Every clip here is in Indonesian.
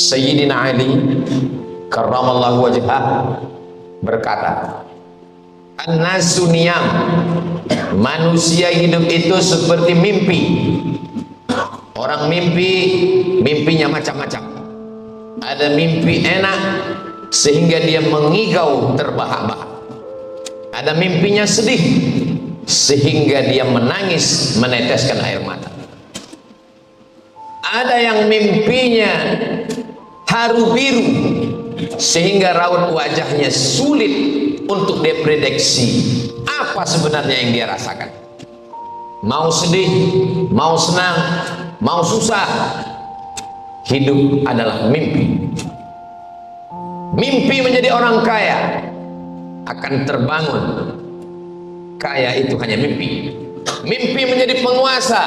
Sayyidina Ali karramallahu wajhah berkata, an-nasu niyam, manusia hidup itu seperti mimpi. Orang mimpi, mimpinya macam-macam. Ada mimpi enak sehingga dia mengigau terbahak-bahak. Ada mimpinya sedih sehingga dia menangis meneteskan air mata. Ada yang mimpinya haru biru sehingga raut wajahnya sulit untuk diprediksi apa sebenarnya yang dia rasakan. Mau sedih, mau senang, mau susah, hidup adalah mimpi. Mimpi menjadi orang kaya akan terbangun. Kaya itu hanya mimpi. Mimpi menjadi penguasa,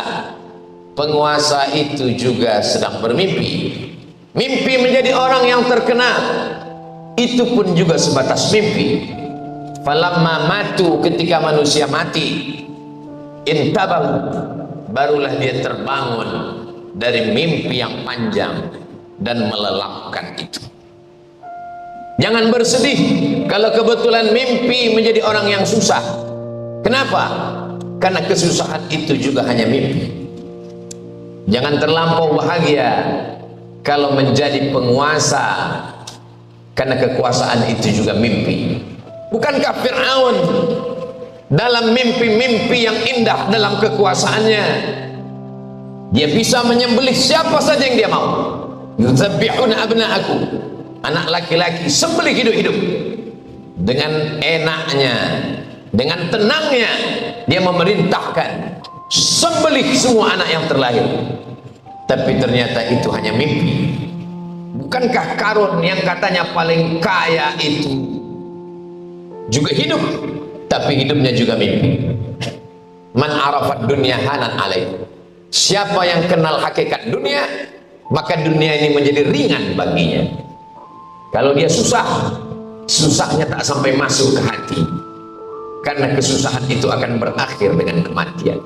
penguasa itu juga sedang bermimpi. Mimpi menjadi orang yang terkenal, itu pun juga sebatas mimpi. Falamma matu, ketika manusia mati, intabang, barulah dia terbangun dari mimpi yang panjang dan melelapkan itu. Jangan bersedih kalau kebetulan mimpi menjadi orang yang susah. Kenapa? Karena kesusahan itu juga hanya mimpi. Jangan terlampau bahagia kalau menjadi penguasa, karena kekuasaan itu juga mimpi. Bukankah Fir'aun dalam mimpi-mimpi yang indah dalam kekuasaannya, dia bisa menyembelih siapa saja yang dia mau. Yuzabbihuna abna'aku, anak laki-laki sembelih hidup-hidup. Dengan enaknya, dengan tenangnya dia memerintahkan sembelih semua anak yang terlahir. Tapi ternyata itu hanya mimpi. Bukankah Karun yang katanya paling kaya itu juga hidup, tapi hidupnya juga mimpi. Man arafat dunya hanan alaih, siapa yang kenal hakikat dunia, maka dunia ini menjadi ringan baginya. Kalau dia susah, susahnya tak sampai masuk ke hati, karena kesusahan itu akan berakhir dengan kematian.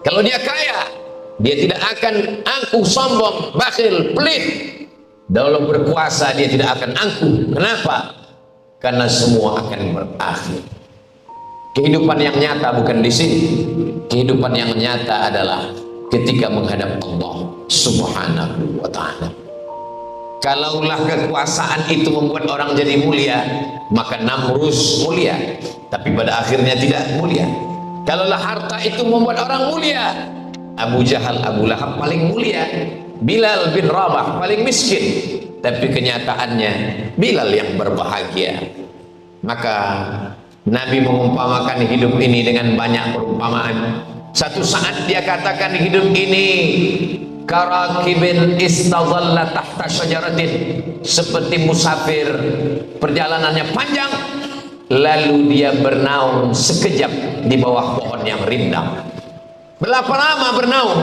Kalau dia kaya, dia tidak akan angkuh, sombong, bakhil, pelit. Dalam berkuasa dia tidak akan angkuh. Kenapa? Karena semua akan berakhir. Kehidupan yang nyata bukan di sini. Kehidupan yang nyata adalah ketika menghadap Allah Subhanahu wa ta'ala. Kalaulah kekuasaan itu membuat orang jadi mulia, maka Namrus mulia, tapi pada akhirnya tidak mulia. Kalaulah harta itu membuat orang mulia, Abu Jahal, Abu Lahab paling mulia, Bilal bin Rabah paling miskin, tapi kenyataannya Bilal yang berbahagia. Maka Nabi mengumpamakan hidup ini dengan banyak perumpamaan. Satu saat dia katakan hidup ini karakibin istadhalla tahta syajaratin, seperti musafir perjalanannya panjang, lalu dia bernaung sekejap di bawah pohon yang rindang. Berapa lama bernaung?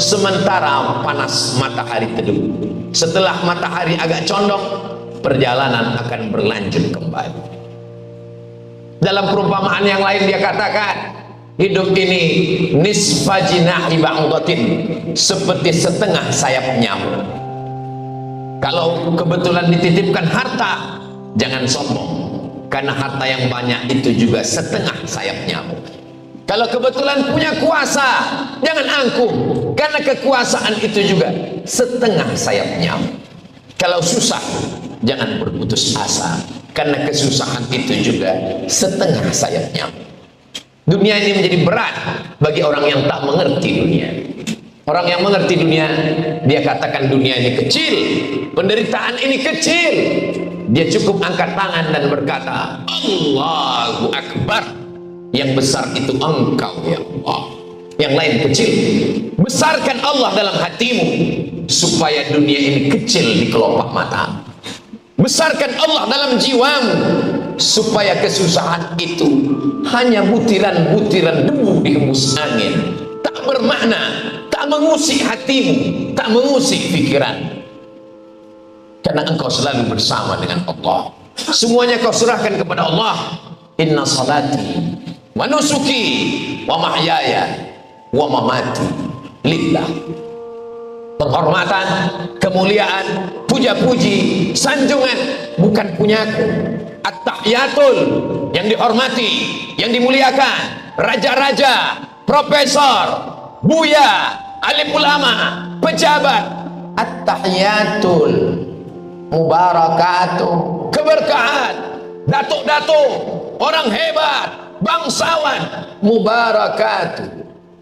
Sementara panas matahari teduh. Setelah matahari agak condong, perjalanan akan berlanjut kembali. Dalam perumpamaan yang lain dia katakan, hidup ini nisfa jinahi ba'udatin, seperti setengah sayap nyamuk. Kalau kebetulan dititipkan harta, jangan sombong, karena harta yang banyak itu juga setengah sayap nyamuk. Kalau kebetulan punya kuasa, jangan angkuh, karena kekuasaan itu juga setengah sayap nyamuk. Kalau susah, jangan berputus asa, karena kesusahan itu juga setengah sayap nyamuk. Dunia ini menjadi berat bagi orang yang tak mengerti dunia. Orang yang mengerti dunia, dia katakan dunia ini kecil, penderitaan ini kecil. Dia cukup angkat tangan dan berkata, Allahu Akbar. Yang besar itu Engkau ya Allah, yang lain kecil. Besarkan Allah dalam hatimu supaya dunia ini kecil di kelopak mata. Besarkan Allah dalam jiwamu supaya kesusahan itu hanya butiran-butiran debu di hembus angin, tak bermakna, tak mengusik hatimu, tak mengusik pikiran. Karena engkau selalu bersama dengan Allah. Semuanya kau serahkan kepada Allah. Inna salati wa nusuki wa mahyaya wa mamati lillah. Penghormatan, kemuliaan, puja-puji, sanjungan bukan punyaku. At-tahiyatul, yang dihormati, yang dimuliakan, raja-raja, profesor, buya, alim ulama, pejabat. At-tahiyatul mubarakatuh, keberkahan, datuk-datuk, orang hebat, bangsawan, mubarakatuh,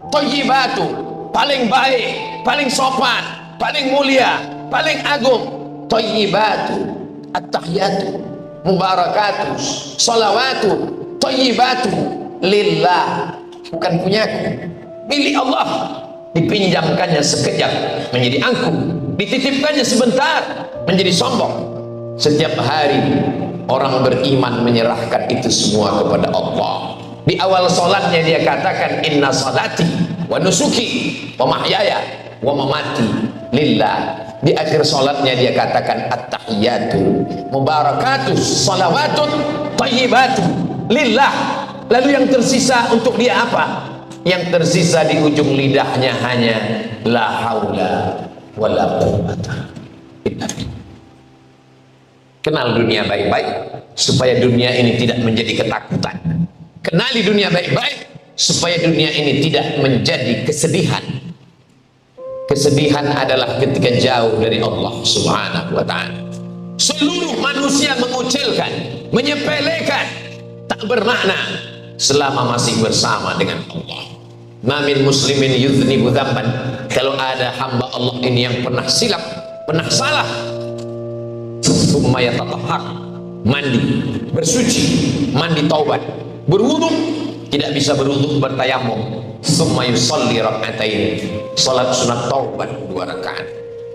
thayyibatu, paling baik, paling sopan, paling mulia, paling agung, thayyibatu, at-tahiyatu, mubarakatuh, salawatu, thayyibatu, lillah, bukan punyaku, milik Allah. Dipinjamkannya sekejap menjadi angkuh, dititipkannya sebentar menjadi sombong. Setiap hari orang beriman menyerahkan itu semua kepada Allah. Di awal solatnya dia katakan inna salati wa nusuki wa mahyaya wa mamati lillah. Di akhir solatnya dia katakan at-tahiyatu mubarakatuh salawatun thayyibatu lillah. Lalu yang tersisa untuk dia apa? Yang tersisa di ujung lidahnya hanya la haula wala quwwata illa billah. Kenal dunia baik-baik supaya dunia ini tidak menjadi ketakutan. Kenali dunia baik-baik supaya dunia ini tidak menjadi kesedihan. Kesedihan adalah ketika jauh dari Allah Subhanahu wa ta'ala. Seluruh manusia mengucilkan, menyepelekan, tak bermakna selama masih bersama dengan Allah. Mamin muslimin yudhnibu dzamban, kalau ada hamba Allah ini yang pernah silap, pernah salah, summa yatatahhar, mandi, bersuci, mandi taubat, berwudu, tidak bisa berwudu bertayamum, summa yusalli rak'atain, salat sunat taubat 2 rakaat,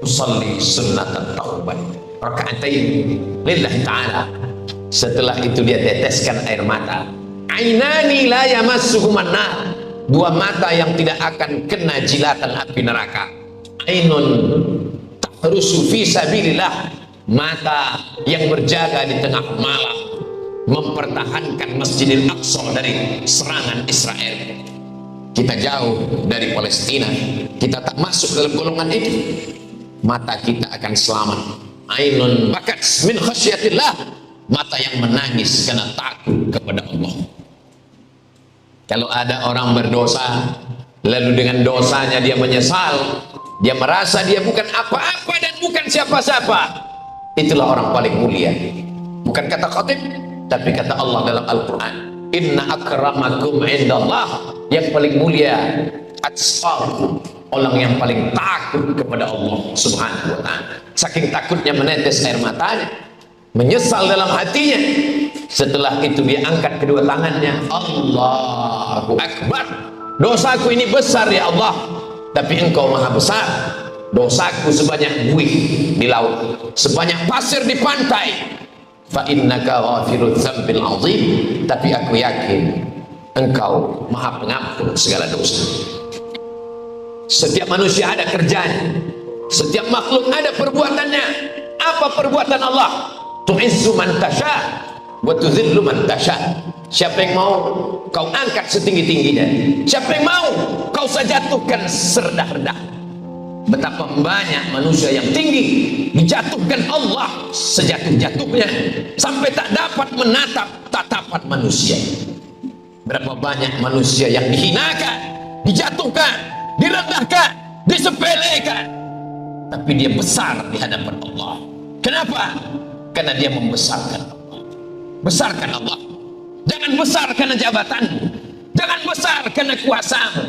usalli sunnatan taubat rak'atain lillahi ta'ala. Setelah itu dia teteskan air mata, ainani la yamassuhuman nar, 2 mata yang tidak akan kena jilatan api neraka. Ainun tahrusu fi sabilillah, mata yang berjaga di tengah malam mempertahankan Masjidil Aqsa dari serangan Israel. Kita jauh dari Palestina, kita tak masuk dalam golongan itu, mata kita akan selamat. Ainun bakat min khasyatillah, mata yang menangis karena takut kepada Allah. Kalau ada orang berdosa, lalu dengan dosanya dia menyesal, dia merasa dia bukan apa-apa dan bukan siapa-siapa, itulah orang paling mulia. Bukan kata khatib, tapi kata Allah dalam Al-Quran, inna akramakum indallah, yang paling mulia atqakum, orang yang paling takut kepada Allah Subhanahu wa ta'ala. Saking takutnya menetes air matanya, menyesal dalam hatinya. Setelah itu dia angkat kedua tangannya, Allahu Akbar, dosaku ini besar ya Allah, tapi engkau maha besar. Dosaku sebanyak buih di laut, sebanyak pasir di pantai, fa innaka ghafirudz dzambil azim, tapi aku yakin engkau maha pengampun segala dosa. Setiap manusia ada kerjanya, setiap makhluk ada perbuatannya. Apa perbuatan Allah? Tu'izzu man tasha wa tuzillu man tasha. Siapa yang mau kau angkat setinggi-tingginya, siapa yang mau kau jatuhkan serendah-rendah. Betapa banyak manusia yang tinggi dijatuhkan Allah sejatuh-jatuhnya sampai tak dapat menatap tatapan manusia. Berapa banyak manusia yang dihinakan, dijatuhkan, direndahkan, disepelekan, tapi dia besar di hadapan Allah. Kenapa? Karena dia membesarkan Allah. Besarkan Allah. Jangan besar karena jabatanmu, jangan besar karena kuasamu,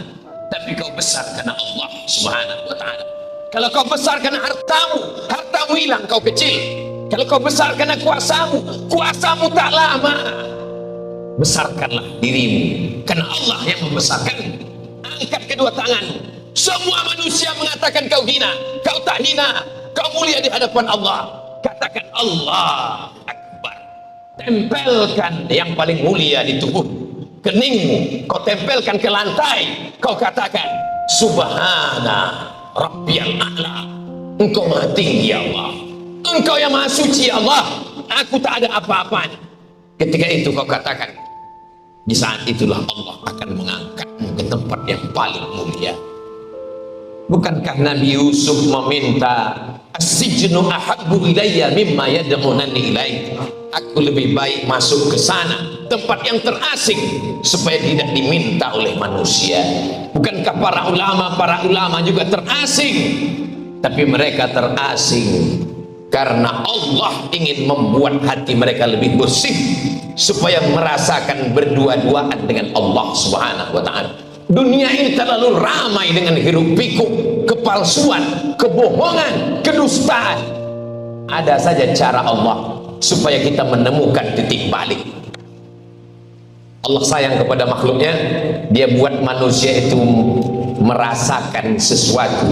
tapi kau besar karena Allah Subhanahu wa ta'ala. Kalau kau besar karena hartamu, hartamu hilang, kau kecil. Kalau kau besar karena kuasamu, kuasamu tak lama. Besarkanlah dirimu karena Allah yang membesarkan. Angkat kedua tanganmu. Semua manusia mengatakan kau hina, kau tak hina, kau mulia di hadapan Allah. Katakan Allah Akbar. Tempelkan yang paling mulia di tubuh, keningmu kau tempelkan ke lantai, kau katakan Subhana Rabbiyal A'la, engkau maha tinggi ya Allah, engkau yang maha suci ya Allah, aku tak ada apa-apanya. Ketika itu kau katakan, di saat itulah Allah akan mengangkatmu ke tempat yang paling mulia. Bukankah Nabi Yusuf meminta as-sijnu ahabbu ilayya mimma yad'unani ilaih, aku lebih baik masuk ke sana, tempat yang terasing, supaya tidak diminta oleh manusia. Bukankah para ulama juga terasing, tapi mereka terasing karena Allah ingin membuat hati mereka lebih bersih, supaya merasakan berdua-duaan dengan Allah Subhanahu wa ta'ala. Dunia ini terlalu ramai dengan hiruk pikuk, kepalsuan, kebohongan, kedustaan. Ada saja cara Allah supaya kita menemukan titik balik. Allah sayang kepada makhluknya, dia buat manusia itu merasakan sesuatu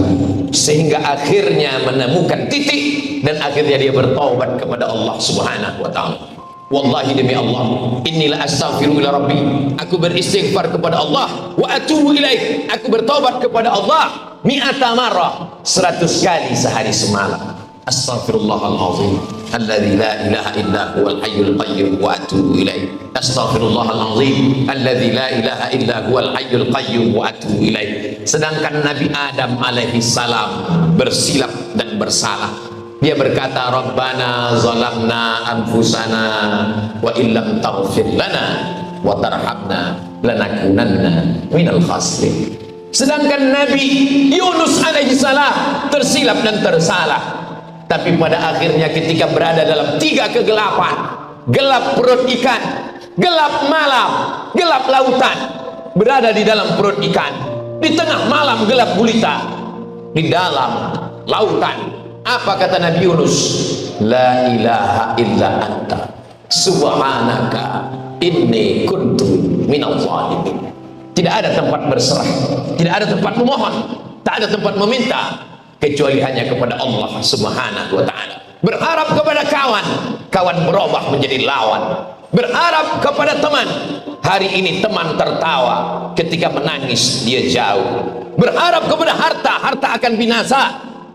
sehingga akhirnya menemukan titik, dan akhirnya dia bertaubat kepada Allah Subhanahu wa ta'ala. Wallahi demi Allah, inilah astaghfiru ila rabbi, aku beristighfar kepada Allah, wa atubu ilaih, aku bertobat kepada Allah mi'ata marrah, 100 kali sehari semalam. Astaghfirullahalazim alladzi la ilaha illa huwal hayyul qayyum wa atubu ilaih. Astaghfirullahalazim alladzi la ilaha illa huwal hayyul qayyum wa atubu ilaih. Sedangkan Nabi Adam alaihi salam bersilap dan bersalah. Dia berkata, Rabbana zalamna anfusana wa illam taghfir lana wa tarhamna lanakunanna minal khasirin. Sedangkan Nabi Yunus alaihi salam tersilap dan tersalah, tapi pada akhirnya ketika berada dalam 3 kegelapan, gelap perut ikan, gelap malam, gelap lautan, berada di dalam perut ikan, di tengah malam gelap gulita, di dalam lautan. Apa kata Nabi Yunus? La ilaha illa anta subhanaka inni kuntu minal zalimin. Tidak ada tempat berserah, tidak ada tempat memohon, tak ada tempat meminta, kecuali hanya kepada Allah Subhanahu wa ta'ala. Berharap kepada kawan, kawan berubah menjadi lawan. Berharap kepada teman, hari ini teman tertawa, ketika menangis dia jauh. Berharap kepada harta, harta akan binasa.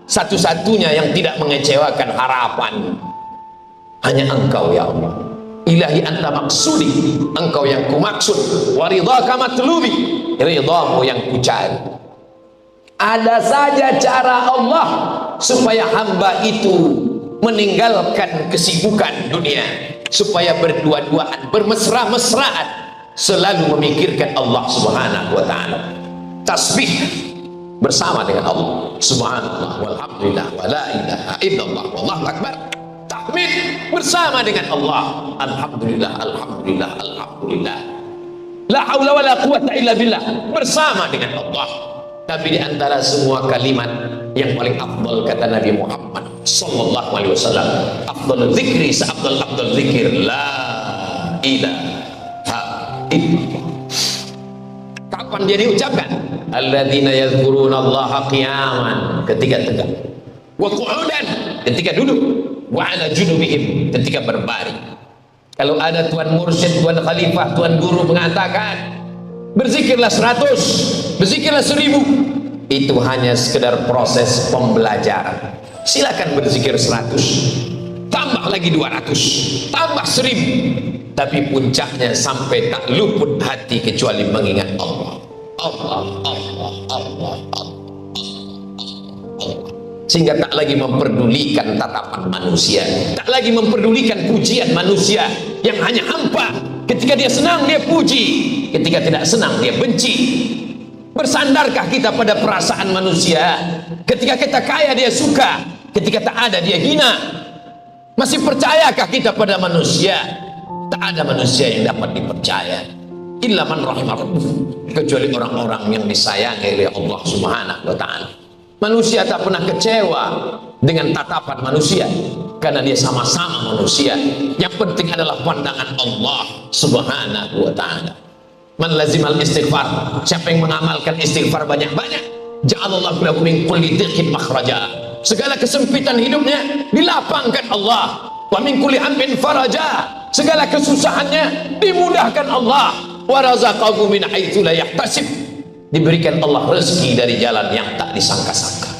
Satu-satunya yang tidak mengecewakan harapan hanya Engkau ya Allah. Ilahi anta maksudi, Engkau yang kumaksud, waridhaka matlubi, ridhamu yang kucari. Ada saja cara Allah supaya hamba itu meninggalkan kesibukan dunia, supaya berdua-duaan, bermesra-mesraan, selalu memikirkan Allah Subhanahu wa ta'ala. Tasbih bersama dengan Allah, subhanallah walhamdulillah wa la ilaha illallah wallahu akbar. Tahmid bersama dengan Allah, alhamdulillah alhamdulillah alhamdulillah, la haula wa la quwata illa billah, bersama dengan Allah. Tapi di antara semua kalimat yang paling afdal kata Nabi Muhammad sallallahu alaihi wasallam, afdal zikri, seafdal zikir la ilaha illallah. Kapan dia diucapkan? Alladzina yadhkuruna Allaha qiyaman, ketika tegak, wa qu'udan, ketika duduk, wa ala junubihim, ketika berbaring. Kalau ada tuan mursyid, tuan khalifah, tuan guru mengatakan berzikirlah 100, berzikirlah 1000, itu hanya sekedar proses pembelajaran. Silakan berzikir 100, tambah lagi 200, tambah 1000, tapi puncaknya sampai tak luput hati kecuali mengingat Allah. Allah, Allah, Allah, Allah, Allah. Sehingga tak lagi memperdulikan tatapan manusia, tak lagi memperdulikan pujian manusia yang hanya hampa. Ketika dia senang dia puji, ketika tidak senang dia benci. Bersandarkah kita pada perasaan manusia? Ketika kita kaya dia suka, ketika tak ada dia hina. Masih percayakah kita pada manusia? Tak ada manusia yang dapat dipercaya, illa man rahimah, kecuali orang-orang yang disayangi oleh Allah Subhanahu wa ta'ala. Manusia tak pernah kecewa dengan tatapan manusia, karena dia sama-sama manusia. Yang penting adalah pandangan Allah Subhanahu wa ta'ala. Man lazimal istighfar, siapa yang mengamalkan istighfar banyak-banyak, ja'alallahu lahu min kulli dhiqin makhraja, segala kesempitan hidupnya dilapangkan Allah. Wa min kulli hammin faraja, segala kesusahannya dimudahkan Allah. Wa razaqahu min haitsu la yahtasib, diberikan Allah rezeki dari jalan yang tak disangka-sangka.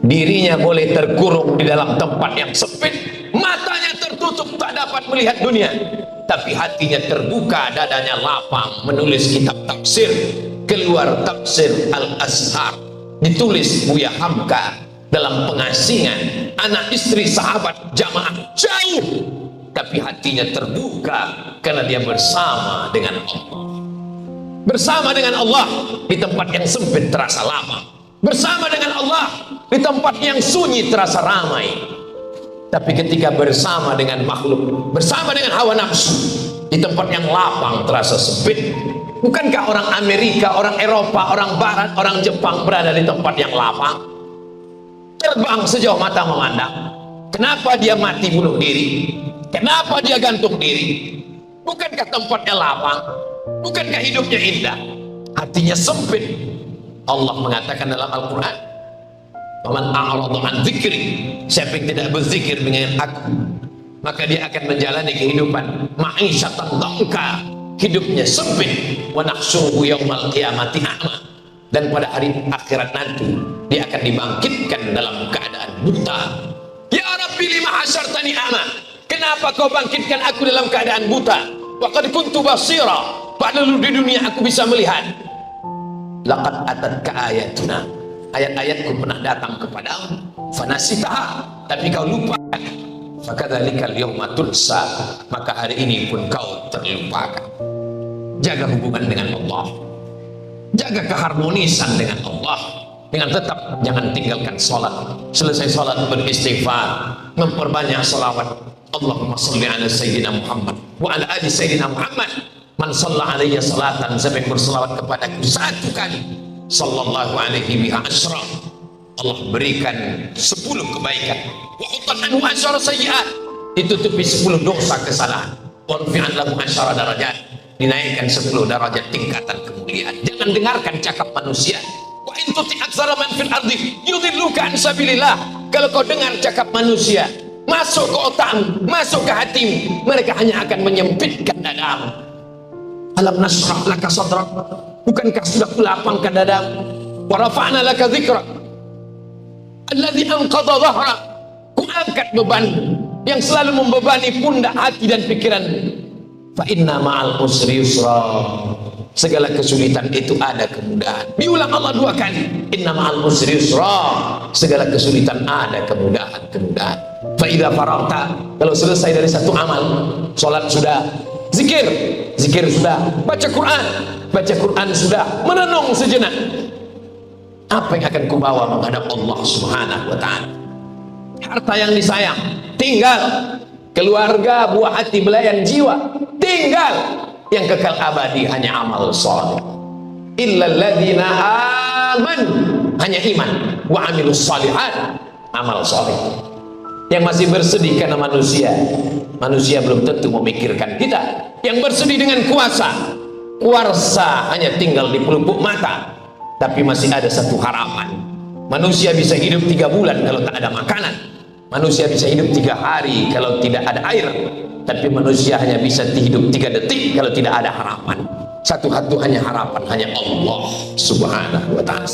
Dirinya boleh terkurung di dalam tempat yang sempit, matanya tertutup tak dapat melihat dunia, tapi hatinya terbuka, dadanya lapang menulis kitab tafsir, keluar tafsir Al-Azhar, ditulis Buya Hamka dalam pengasingan, anak istri sahabat jamaah jauh, tapi hatinya terbuka karena dia bersama dengan Allah. Bersama dengan Allah di tempat yang sempit terasa lama, bersama dengan Allah di tempat yang sunyi terasa ramai. Tapi ketika bersama dengan makhluk, bersama dengan hawa nafsu, di tempat yang lapang terasa sempit. Bukankah orang Amerika, orang Eropa, orang Barat, orang Jepang berada di tempat yang lapang, terbang sejauh mata memandang? Kenapa dia mati bunuh diri? Kenapa dia gantung diri? Bukankah tempatnya lapang? Bukankah hidupnya indah? Hatinya sempit. Allah mengatakan dalam Al-Quran, "Faman a'rada an dzikri," siapa yang tidak berzikir dengan aku, maka dia akan menjalani kehidupan ma'isyatan dhanka, hidupnya sempit. Wa nahsyuruhu yaumal qiyamati a'ma, dan pada hari akhirat nanti dia akan dibangkitkan dalam keadaan buta. Ya Rabbi lima hasyartani a'ma, kenapa kau bangkitkan aku dalam keadaan buta? Wa qad kuntu basira, padahal di dunia aku bisa melihat. Laqad atatka ayatuna, ayat-ayatku pernah datang kepadamu, fanasitaha, tapi kau lupakan. Fakadzalikal yauma tunsa, maka hari ini pun kau terlupakan. Jaga hubungan dengan Allah, jaga keharmonisan dengan Allah, dengan tetap jangan tinggalkan sholat. Selesai sholat beristighfar, memperbanyak salawat. Allahumma sholli ala sayyidina Muhammad wa ala ali sayyidina Muhammad. Man shalla alayya salatan, siapa yang berselawat kepadaku satu kali, sallallahu alaihi biha asyra, Allah berikan 10 kebaikan. Wa hutan anhu asyara sayyi'at, ditutupi 10 dosa kesalahan. Wa rufi'an lahu asyara darajat, dinaikkan 10 derajat tingkatan kemuliaan. Jangan dengarkan cakap manusia. Wa in tuti aktsara man fil ardi yudilluka an sabilillah, kalau kau dengar cakap manusia masuk ke otakmu, masuk ke hatimu, mereka hanya akan menyempitkan dadamu. Alam nashrah laka sadrak, bukankah sudah kulapangkan dadamu? Wa rafa'na laka dzikrak alladzi anqadha dhahrak, kuangkat beban yang selalu membebani pundak, hati dan pikiran. Fa inna ma'al usri yusra, segala kesulitan itu ada kemudahan. Diulang Allah 2 kali, inna ma'al usri yusra, segala kesulitan ada kemudahan. Fa idza faragta, kalau selesai dari satu amal, salat sudah, zikir sudah, baca Quran sudah, merenung sejenak, apa yang akan kubawa menghadap Allah Subhanahu wa ta'ala? Harta yang disayang tinggal, keluarga, buah hati, belayan jiwa tinggal, yang kekal abadi hanya amal saleh. Illal ladzina amanu, hanya iman, wa amilus shalihat, amal saleh. Yang masih bersedih karena manusia belum tentu memikirkan kita. Yang bersedih dengan kuasa hanya tinggal di pelupuk mata, tapi masih ada satu harapan. Manusia bisa hidup 3 bulan kalau tak ada makanan, manusia bisa hidup 3 hari kalau tidak ada air, tapi manusia hanya bisa hidup 3 detik kalau tidak ada harapan. Satu hanya harapan, hanya Allah Subhanahu wa ta'ala.